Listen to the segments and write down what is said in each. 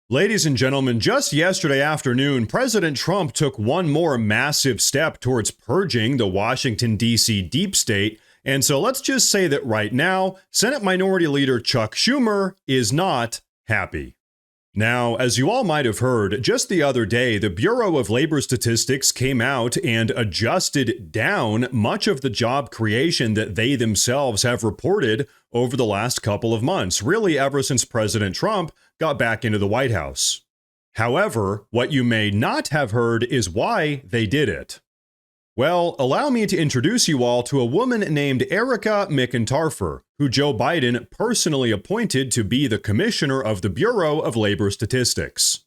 Ladies and gentlemen, just yesterday afternoon, President Trump took one more massive step towards purging the Washington, D.C. deep state. And so let's just say that right now, Senate Minority Leader Chuck Schumer is not happy. Now, as you all might have heard, just the other day, the Bureau of Labor Statistics came out and adjusted down much of the job creation that they themselves have reported over the last couple of months, really ever since President Trump got back into the White House. However, what you may not have heard is why they did it. Well, allow me to introduce you all to a woman named Erica McIntarfer, who Joe Biden personally appointed to be the commissioner of the Bureau of Labor Statistics.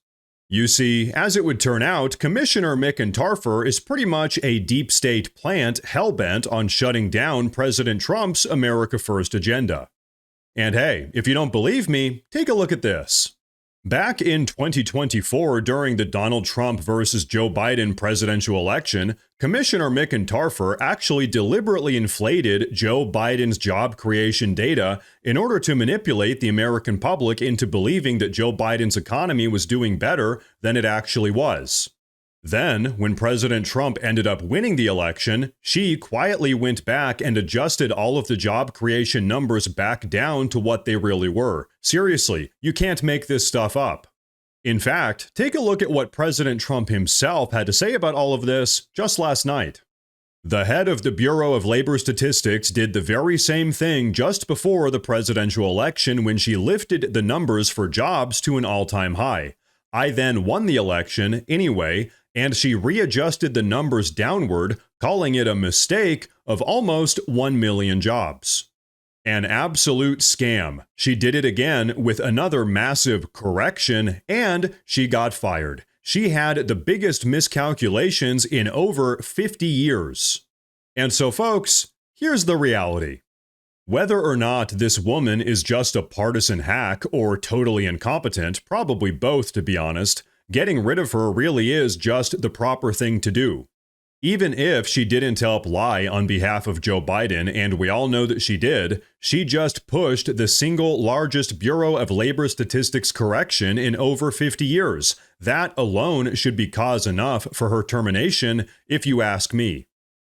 You see, as it would turn out, Commissioner McIntarfer is pretty much a deep state plant hell-bent on shutting down President Trump's America First agenda. And hey, if you don't believe me, take a look at this. Back in 2024, during the Donald Trump versus Joe Biden presidential election, Commissioner McIntarfer actually deliberately inflated Joe Biden's job creation data in order to manipulate the American public into believing that Joe Biden's economy was doing better than it actually was. Then, when President Trump ended up winning the election, she quietly went back and adjusted all of the job creation numbers back down to what they really were. Seriously, you can't make this stuff up. In fact, take a look at what President Trump himself had to say about all of this just last night. The head of the Bureau of Labor Statistics did the very same thing just before the presidential election when she lifted the numbers for jobs to an all-time high. I then won the election anyway, and she readjusted the numbers downward, calling it a mistake of almost 1 million jobs. An absolute scam. She did it again with another massive correction, and she got fired. She had the biggest miscalculations in over 50 years. And so, folks, here's the reality. Whether or not this woman is just a partisan hack or totally incompetent, probably both to be honest, getting rid of her really is just the proper thing to do. Even if she didn't help lie on behalf of Joe Biden, and we all know that she did, she just pushed the single largest Bureau of Labor Statistics correction in over 50 years. That alone should be cause enough for her termination, if you ask me.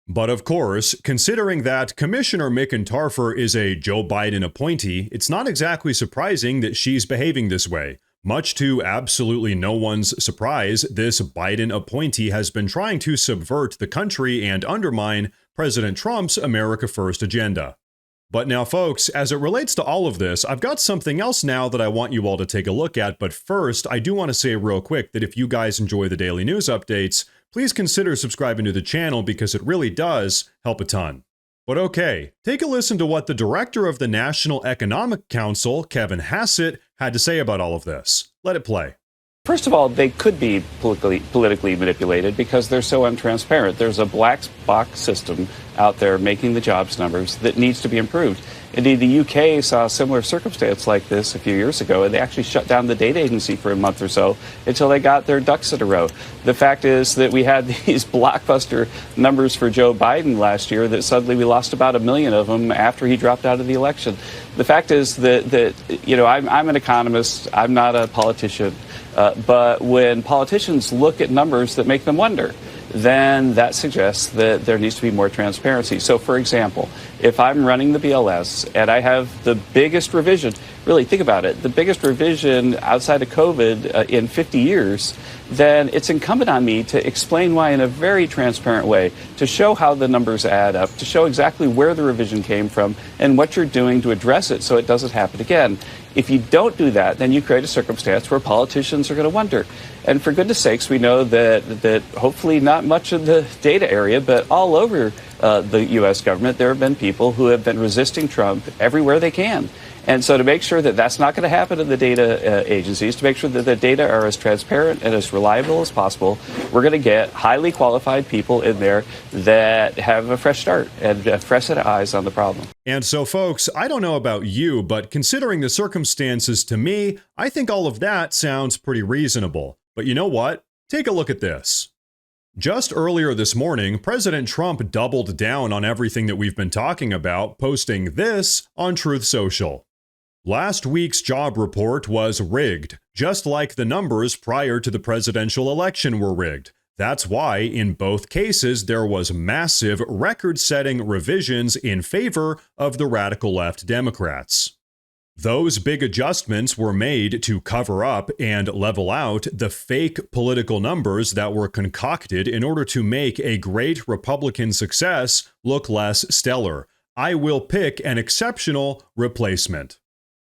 But of course, considering that Commissioner McIntarfer is a Joe Biden appointee, it's not exactly surprising that she's behaving this way. Much to absolutely no one's surprise, this Biden appointee has been trying to subvert the country and undermine President Trump's America First agenda. But now, folks, as it relates to all of this, I've got something else now that I want you all to take a look at. But first, I do want to say real quick that if you guys enjoy the daily news updates, please consider subscribing to the channel because it really does help a ton. But okay, take a listen to what the director of the National Economic Council, Kevin Hassett, had to say about all of this. Let it play. First of all, they could be politically manipulated because they're so untransparent. There's a black box system out there making the jobs numbers that needs to be improved. Indeed, the UK saw a similar circumstance like this a few years ago, and they actually shut down the data agency for a month or so until they got their ducks in a row. The fact is that we had these blockbuster numbers for Joe Biden last year that suddenly we lost about 1 million of them after he dropped out of the election. The fact is that I'm an economist. I'm not a politician. But when politicians look at numbers that make them wonder, then that suggests that there needs to be more transparency. So, for example, if I'm running the BLS and I have the biggest revision, really think about it, the biggest revision outside of COVID in 50 years, then it's incumbent on me to explain why in a very transparent way, to show how the numbers add up, to show exactly where the revision came from and what you're doing to address it so it doesn't happen again. If you don't do that, then you create a circumstance where politicians are going to wonder. And for goodness sakes, we know that hopefully not much in the data area, but all over the U.S. government, there have been people who have been resisting Trump everywhere they can. And so to make sure that that's not going to happen in the data agencies, to make sure that the data are as transparent and as reliable as possible, we're going to get highly qualified people in there that have a fresh start and a fresh set of eyes on the problem. And so, folks, I don't know about you, but considering the circumstances, to me, I think all of that sounds pretty reasonable. But you know what? Take a look at this. Just earlier this morning, President Trump doubled down on everything that we've been talking about, posting this on Truth Social. Last week's job report was rigged, just like the numbers prior to the presidential election were rigged. That's why, in both cases, there was massive, record-setting revisions in favor of the radical left Democrats. Those big adjustments were made to cover up and level out the fake political numbers that were concocted in order to make a great Republican success look less stellar. I will pick an exceptional replacement.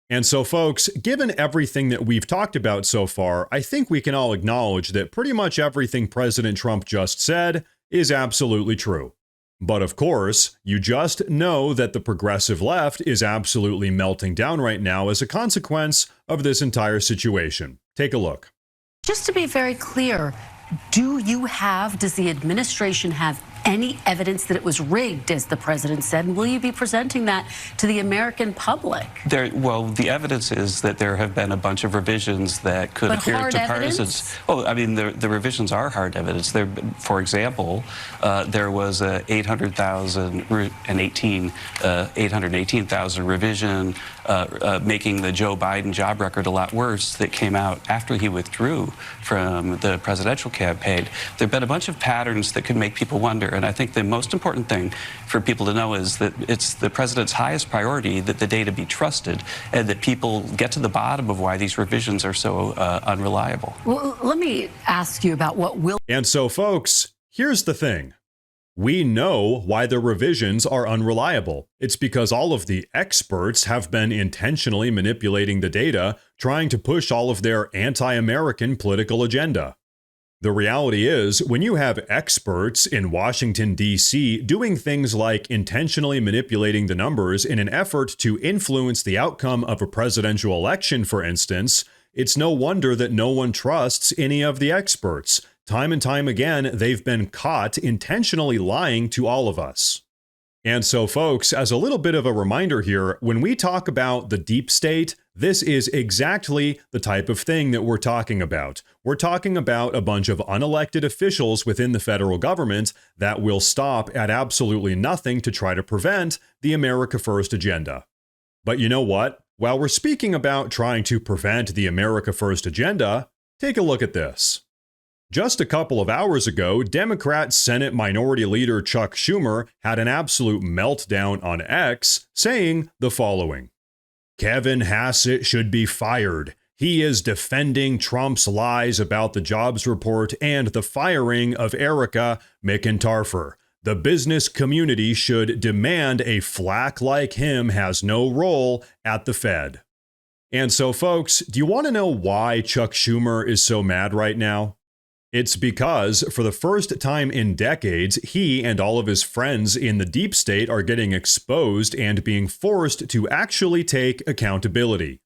And so, folks, given everything that we've talked about so far, I think we can all acknowledge that pretty much everything President Trump just said is absolutely true. But of course, you just know that the progressive left is absolutely melting down right now as a consequence of this entire situation. Take a look. Just to be very clear, does the administration have any evidence that it was rigged, as the president said? And will you be presenting that to the American public? Well, the evidence is that there have been a bunch of revisions that could appear to partisans. Oh, I mean, the revisions are hard evidence. There, for example, there was a 818,000 revision making the Joe Biden job record a lot worse that came out after he withdrew from the presidential campaign. There have been a bunch of patterns that could make people wonder. And I think the most important thing for people to know is that it's the president's highest priority that the data be trusted and that people get to the bottom of why these revisions are so unreliable. Well, let me ask you about what will. And so, folks, here's the thing. We know why the revisions are unreliable. It's because all of the experts have been intentionally manipulating the data, trying to push all of their anti-American political agenda. The reality is, when you have experts in Washington, D.C. doing things like intentionally manipulating the numbers in an effort to influence the outcome of a presidential election, for instance, it's no wonder that no one trusts any of the experts. Time and time again, they've been caught intentionally lying to all of us. And so, folks, as a little bit of a reminder here, when we talk about the deep state, this is exactly the type of thing that we're talking about. We're talking about a bunch of unelected officials within the federal government that will stop at absolutely nothing to try to prevent the America First agenda. But you know what? While we're speaking about trying to prevent the America First agenda, take a look at this. Just a couple of hours ago, Democrat Senate Minority Leader Chuck Schumer had an absolute meltdown on X, saying the following: Kevin Hassett should be fired. He is defending Trump's lies about the jobs report and the firing of Erica McIntarfer. The business community should demand a flack like him has no role at the Fed. And so, folks, do you want to know why Chuck Schumer is so mad right now? It's because, for the first time in decades, he and all of his friends in the deep state are getting exposed and being forced to actually take accountability.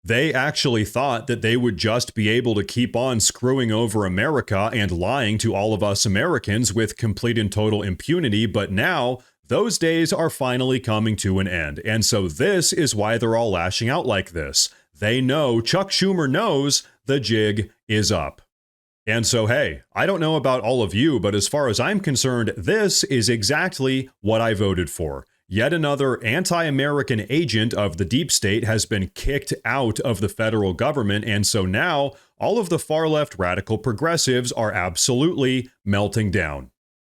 They actually thought that they would just be able to keep on screwing over America and lying to all of us Americans with complete and total impunity, but now those days are finally coming to an end. And so this is why they're all lashing out like this. They know, Chuck Schumer knows, the jig is up. And so, hey, I don't know about all of you, but as far as I'm concerned, this is exactly what I voted for. Yet another anti-American agent of the deep state has been kicked out of the federal government, and so now all of the far-left radical progressives are absolutely melting down.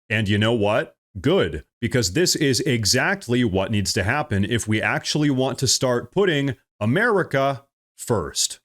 And you know what? Good, because this is exactly what needs to happen if we actually want to start putting America first.